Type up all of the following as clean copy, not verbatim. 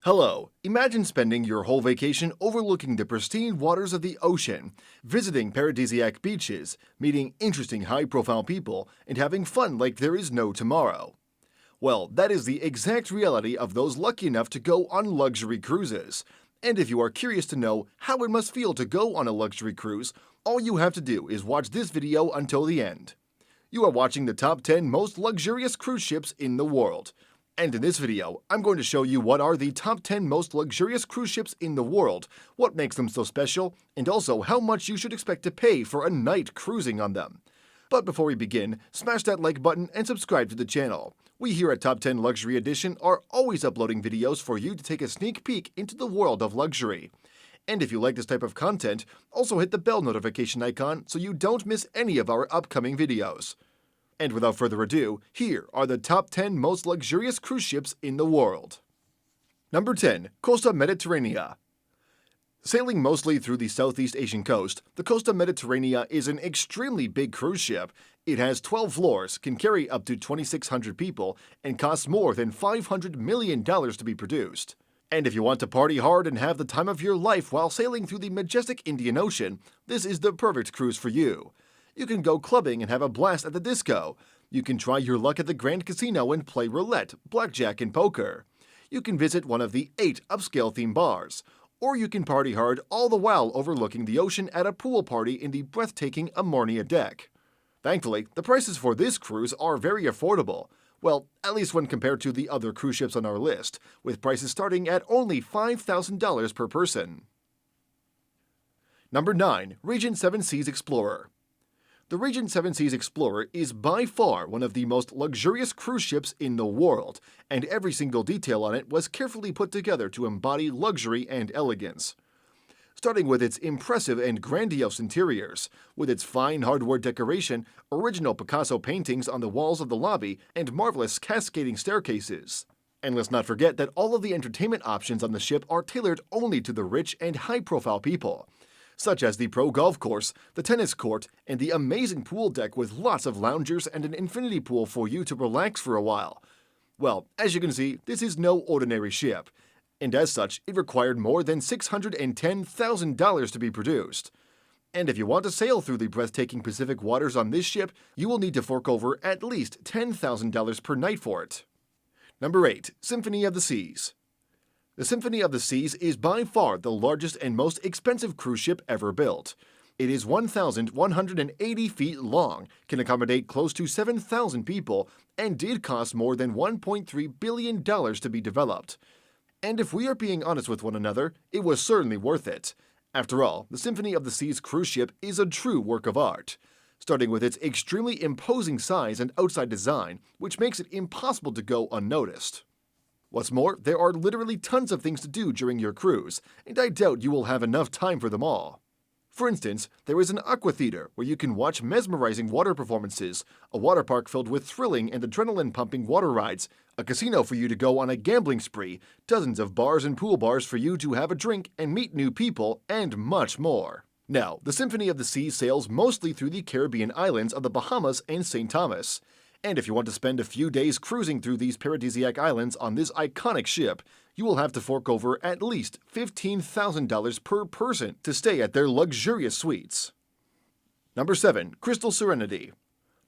Hello, imagine spending your whole vacation overlooking the pristine waters of the ocean, visiting paradisiac beaches, meeting interesting high-profile people, and having fun like there is no tomorrow. Well, that is the exact reality of those lucky enough to go on luxury cruises. And if you are curious to know how it must feel to go on a luxury cruise, all you have to do is watch this video until the end. You are watching the top 10 most luxurious cruise ships in the world. And in this video, I'm going to show you what are the top 10 most luxurious cruise ships in the world, what makes them so special, and also how much you should expect to pay for a night cruising on them. But before we begin, smash that like button and subscribe to the channel. We here at Top 10 Luxury Edition are always uploading videos for you to take a sneak peek into the world of luxury. And if you like this type of content, also hit the bell notification icon so you don't miss any of our upcoming videos. And without further ado, here are the top 10 most luxurious cruise ships in the world. Number 10. Costa Mediterranea. Sailing mostly through the Southeast Asian coast, the Costa Mediterranea is an extremely big cruise ship. It has 12 floors, can carry up to 2,600 people, and costs more than $500 million to be produced. And if you want to party hard and have the time of your life while sailing through the majestic Indian Ocean, this is the perfect cruise for you. You can go clubbing and have a blast at the disco. You can try your luck at the Grand Casino and play roulette, blackjack, and poker. You can visit one of the 8 upscale-themed bars. Or you can party hard all the while overlooking the ocean at a pool party in the breathtaking Amornia deck. Thankfully, the prices for this cruise are very affordable. Well, at least when compared to the other cruise ships on our list, with prices starting at only $5,000 per person. Number 9. Regent 7 Seas Explorer. The Regent 7 Seas Explorer is by far one of the most luxurious cruise ships in the world, and every single detail on it was carefully put together to embody luxury and elegance. Starting with its impressive and grandiose interiors, with its fine hardwood decoration, original Picasso paintings on the walls of the lobby, and marvelous cascading staircases. And let's not forget that all of the entertainment options on the ship are tailored only to the rich and high-profile people, such as the pro golf course, the tennis court, and the amazing pool deck with lots of loungers and an infinity pool for you to relax for a while. Well, as you can see, this is no ordinary ship, and as such, it required more than $610,000 to be produced. And if you want to sail through the breathtaking Pacific waters on this ship, you will need to fork over at least $10,000 per night for it. Number 8. Symphony of the Seas. The Symphony of the Seas is by far the largest and most expensive cruise ship ever built. It is 1,180 feet long, can accommodate close to 7,000 people, and did cost more than $1.3 billion to be developed. And if we are being honest with one another, it was certainly worth it. After all, the Symphony of the Seas cruise ship is a true work of art, starting with its extremely imposing size and outside design, which makes it impossible to go unnoticed. What's more, there are literally tons of things to do during your cruise, and I doubt you will have enough time for them all. For instance, there is an aqua theater where you can watch mesmerizing water performances, a water park filled with thrilling and adrenaline-pumping water rides, a casino for you to go on a gambling spree, dozens of bars and pool bars for you to have a drink and meet new people, and much more. Now, the Symphony of the Seas sails mostly through the Caribbean islands of the Bahamas and St. Thomas. And if you want to spend a few days cruising through these paradisiac islands on this iconic ship, you will have to fork over at least $15,000 per person to stay at their luxurious suites. Number 7. Crystal Serenity.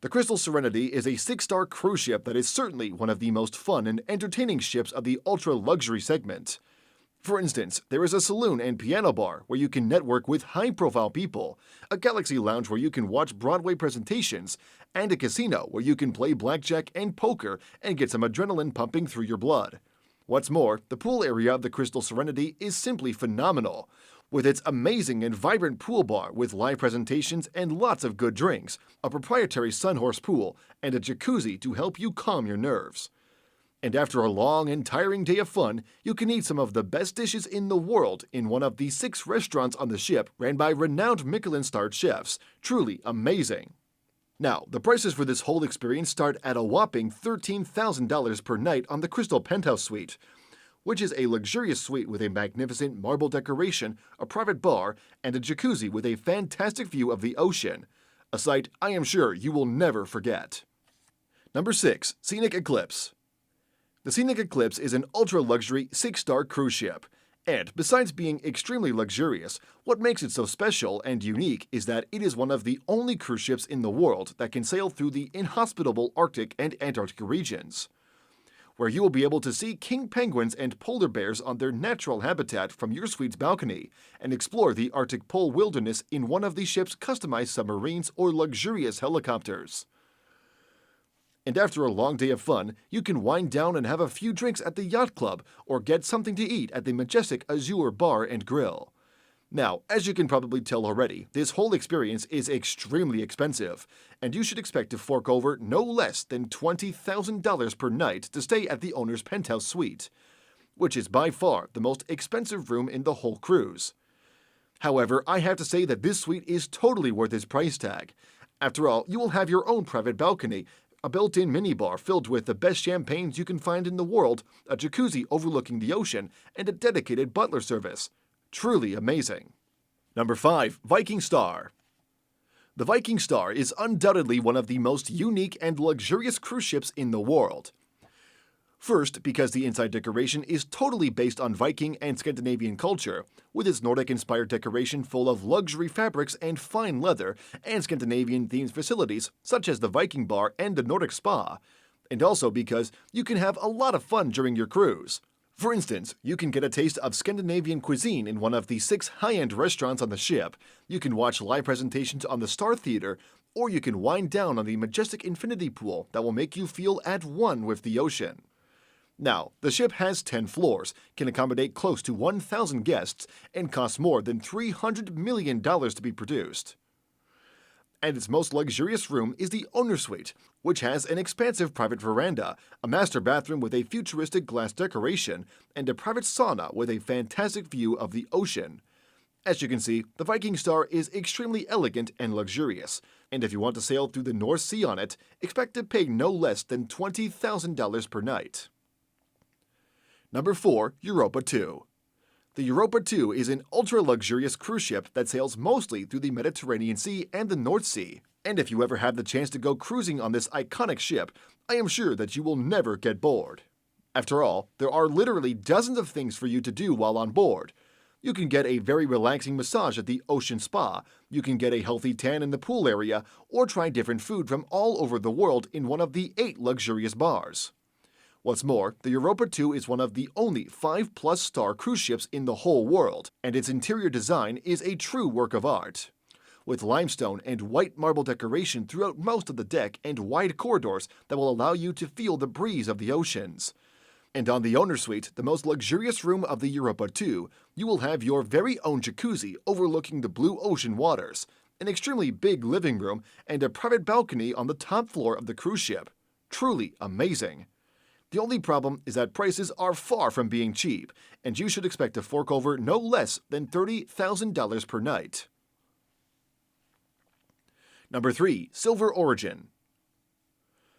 The Crystal Serenity is a 6-star cruise ship that is certainly one of the most fun and entertaining ships of the ultra-luxury segment. For instance, there is a saloon and piano bar where you can network with high-profile people, a galaxy lounge where you can watch Broadway presentations, and a casino where you can play blackjack and poker and get some adrenaline pumping through your blood. What's more, the pool area of the Crystal Serenity is simply phenomenal, with its amazing and vibrant pool bar with live presentations and lots of good drinks, a proprietary Sunhorse pool, and a jacuzzi to help you calm your nerves. And after a long and tiring day of fun, you can eat some of the best dishes in the world in one of the 6 restaurants on the ship ran by renowned Michelin-starred chefs. Truly amazing. Now, the prices for this whole experience start at a whopping $13,000 per night on the Crystal Penthouse Suite, which is a luxurious suite with a magnificent marble decoration, a private bar, and a jacuzzi with a fantastic view of the ocean, a sight I am sure you will never forget. Number 6. Scenic Eclipse. The Scenic Eclipse is an ultra-luxury 6-star cruise ship. And besides being extremely luxurious, what makes it so special and unique is that it is one of the only cruise ships in the world that can sail through the inhospitable Arctic and Antarctic regions, where you will be able to see king penguins and polar bears on their natural habitat from your suite's balcony, and explore the Arctic Pole wilderness in one of the ship's customized submarines or luxurious helicopters. And after a long day of fun, you can wind down and have a few drinks at the yacht club or get something to eat at the majestic Azure Bar and Grill. Now, as you can probably tell already, this whole experience is extremely expensive, and you should expect to fork over no less than $20,000 per night to stay at the owner's penthouse suite, which is by far the most expensive room in the whole cruise. However, I have to say that this suite is totally worth its price tag. After all, you will have your own private balcony, a built-in minibar filled with the best champagnes you can find in the world, a jacuzzi overlooking the ocean, and a dedicated butler service. Truly amazing. Number 5. Viking Star. The Viking Star is undoubtedly one of the most unique and luxurious cruise ships in the world. First, because the inside decoration is totally based on Viking and Scandinavian culture, with its Nordic-inspired decoration full of luxury fabrics and fine leather, and Scandinavian-themed facilities such as the Viking Bar and the Nordic Spa, and also because you can have a lot of fun during your cruise. For instance, you can get a taste of Scandinavian cuisine in one of the 6 high-end restaurants on the ship, you can watch live presentations on the Star Theater, or you can wind down on the majestic infinity pool that will make you feel at one with the ocean. Now, the ship has 10 floors, can accommodate close to 1,000 guests, and costs more than $300 million to be produced. And its most luxurious room is the owner suite, which has an expansive private veranda, a master bathroom with a futuristic glass decoration, and a private sauna with a fantastic view of the ocean. As you can see, the Viking Star is extremely elegant and luxurious, and if you want to sail through the North Sea on it, expect to pay no less than $20,000 per night. Number 4. Europa 2. The Europa 2 is an ultra-luxurious cruise ship that sails mostly through the Mediterranean Sea and the North Sea, and if you ever have the chance to go cruising on this iconic ship, I am sure that you will never get bored. After all, there are literally dozens of things for you to do while on board. You can get a very relaxing massage at the Ocean Spa, you can get a healthy tan in the pool area, or try different food from all over the world in one of the 8 luxurious bars. What's more, the Europa 2 is one of the only 5+ star cruise ships in the whole world, and its interior design is a true work of art. With limestone and white marble decoration throughout most of the deck and wide corridors that will allow you to feel the breeze of the oceans. And on the owner suite, the most luxurious room of the Europa 2, you will have your very own jacuzzi overlooking the blue ocean waters, an extremely big living room, and a private balcony on the top floor of the cruise ship. Truly amazing. The only problem is that prices are far from being cheap, and you should expect to fork over no less than $30,000 per night. Number 3. Silver Origin.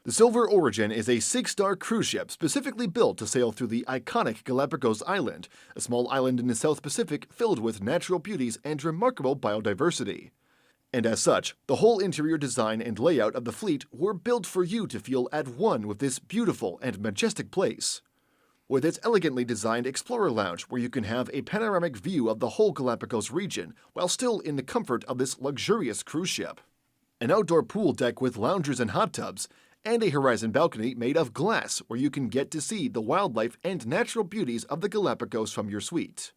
The Silver Origin is a 6-star cruise ship specifically built to sail through the iconic Galapagos Island, a small island in the South Pacific filled with natural beauties and remarkable biodiversity. And as such, the whole interior design and layout of the fleet were built for you to feel at one with this beautiful and majestic place. With its elegantly designed Explorer Lounge where you can have a panoramic view of the whole Galapagos region while still in the comfort of this luxurious cruise ship. An outdoor pool deck with loungers and hot tubs, and a horizon balcony made of glass where you can get to see the wildlife and natural beauties of the Galapagos from your suite.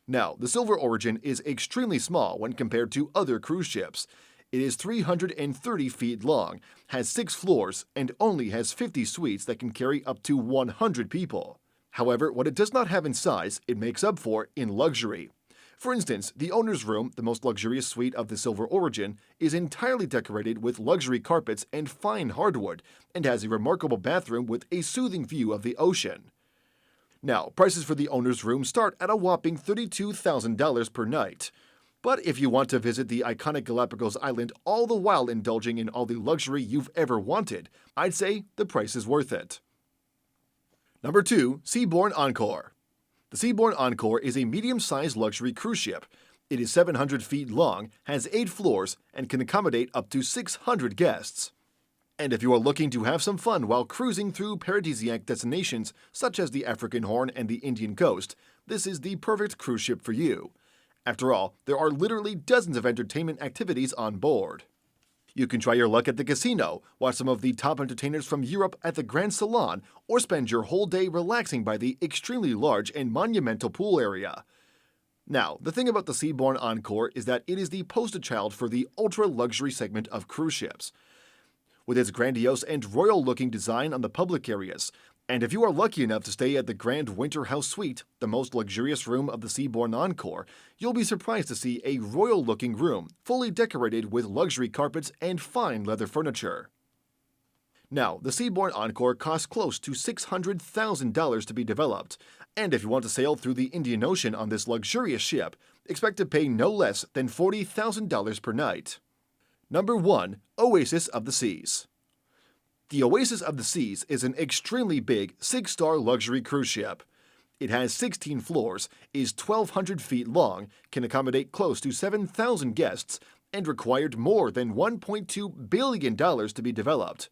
Now, the Silver Origin is extremely small when compared to other cruise ships. It is 330 feet long, has 6 floors, and only has 50 suites that can carry up to 100 people. However, what it does not have in size, it makes up for in luxury. For instance, the owner's room, the most luxurious suite of the Silver Origin, is entirely decorated with luxury carpets and fine hardwood, and has a remarkable bathroom with a soothing view of the ocean. Now, prices for the owner's room start at a whopping $32,000 per night. But if you want to visit the iconic Galapagos Island all the while indulging in all the luxury you've ever wanted, I'd say the price is worth it. Number 2. Seabourn Encore. The Seabourn Encore is a medium-sized luxury cruise ship. It is 700 feet long, has 8 floors, and can accommodate up to 600 guests. And if you are looking to have some fun while cruising through paradisiac destinations such as the African Horn and the Indian Coast, this is the perfect cruise ship for you. After all, there are literally dozens of entertainment activities on board. You can try your luck at the casino, watch some of the top entertainers from Europe at the Grand Salon, or spend your whole day relaxing by the extremely large and monumental pool area. Now, the thing about the Seabourn Encore is that it is the poster child for the ultra-luxury segment of cruise ships, with its grandiose and royal-looking design on the public areas. And if you are lucky enough to stay at the Grand Winter House Suite, the most luxurious room of the Seabourn Encore, you'll be surprised to see a royal-looking room, fully decorated with luxury carpets and fine leather furniture. Now, the Seabourn Encore costs close to $600,000 to be developed, and if you want to sail through the Indian Ocean on this luxurious ship, expect to pay no less than $40,000 per night. Number 1. Oasis of the Seas. The Oasis of the Seas is an extremely big 6-star luxury cruise ship. It has 16 floors, is 1,200 feet long, can accommodate close to 7,000 guests, and required more than $1.2 billion to be developed.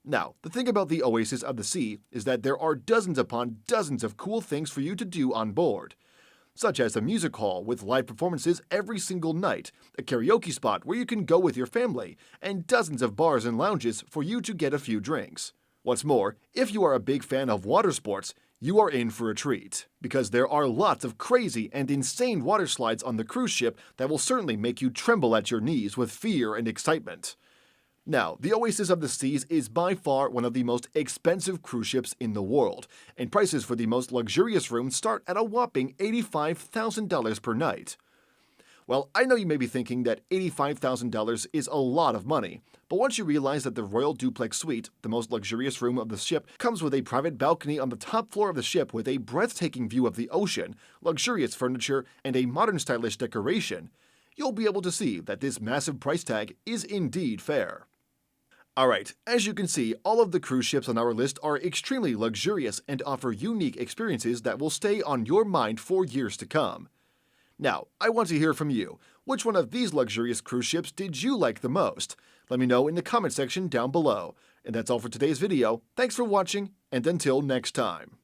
Now, the thing about the Oasis of the Sea is that there are dozens upon dozens of cool things for you to do on board, such as a music hall with live performances every single night, a karaoke spot where you can go with your family, and dozens of bars and lounges for you to get a few drinks. What's more, if you are a big fan of water sports, you are in for a treat, because there are lots of crazy and insane water slides on the cruise ship that will certainly make you tremble at your knees with fear and excitement. Now, the Oasis of the Seas is by far one of the most expensive cruise ships in the world, and prices for the most luxurious rooms start at a whopping $85,000 per night. Well, I know you may be thinking that $85,000 is a lot of money, but once you realize that the Royal Duplex Suite, the most luxurious room of the ship, comes with a private balcony on the top floor of the ship with a breathtaking view of the ocean, luxurious furniture, and a modern stylish decoration, you'll be able to see that this massive price tag is indeed fair. Alright, as you can see, all of the cruise ships on our list are extremely luxurious and offer unique experiences that will stay on your mind for years to come. Now, I want to hear from you. Which one of these luxurious cruise ships did you like the most? Let me know in the comment section down below. And that's all for today's video. Thanks for watching, and until next time.